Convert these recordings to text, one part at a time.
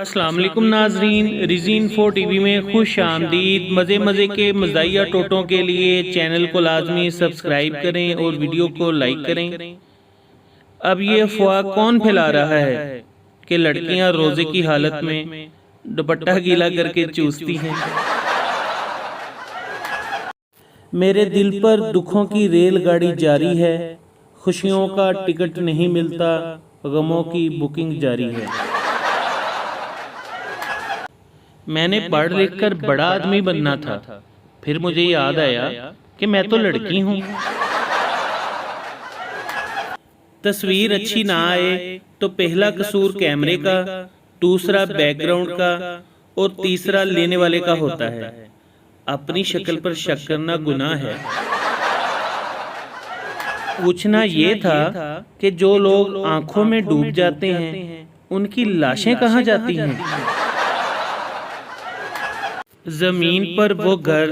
अस्सलाम वालेकुम नाजरीन, रिज़ीन 4 टीवी में खुश आमदीद। मज़े के मज़ाहिया टोटों के लिए चैनल को लाजमी सब्सक्राइब करें और वीडियो को लाइक करें। अब ये अफवाह कौन फैला रहा है कि लड़कियां रोज़े की हालत में दुपट्टा गीला करके चूसती हैं। मेरे दिल पर दुखों की रेलगाड़ी जारी है, खुशियों का टिकट नहीं मिलता, गमों की बुकिंग जारी है। मैंने पढ़ लिख कर बड़ा आदमी बनना था, फिर मुझे याद आया कि मैं तो लड़की हूँ। तस्वीर अच्छी ना आए तो पहला कसूर कैमरे का, दूसरा बैकग्राउंड का और तीसरा लेने वाले का होता है। अपनी शक्ल पर शक करना गुनाह है। पूछना ये था कि जो लोग आंखों में डूब जाते हैं उनकी लाशें कहाँ जाती हैं। जमीन पर वो घर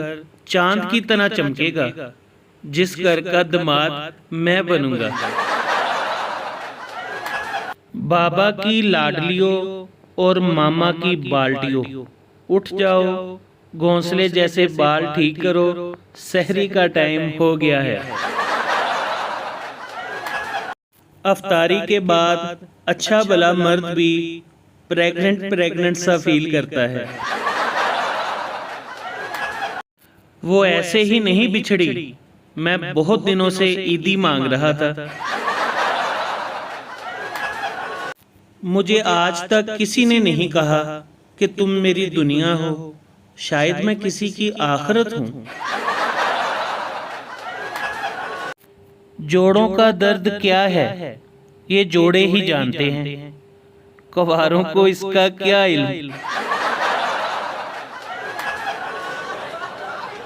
चांद की तरह चमकेगा जिस घर का दामाद मैं बनूंगा। बाबा की लाडलियों और मामा की बाल्टियों, उठ जाओ, घोंसले जैसे बाल ठीक करो, सहरी का टाइम हो गया है। अफ्तारी के बाद अच्छा भला मर्द भी प्रेग्नेंट सा फील करता है। वो ऐसे ही नहीं बिछड़ी, मैं बहुत दिनों से ईदी मांग रहा था। मुझे आज तक किसी ने नहीं कहा कि तुम मेरी दुनिया हो, शायद मैं किसी की आखिरत हूँ। जोड़ों का दर्द क्या है ये जोड़े ही जानते हैं, कुंवारों को इसका क्या इल्म।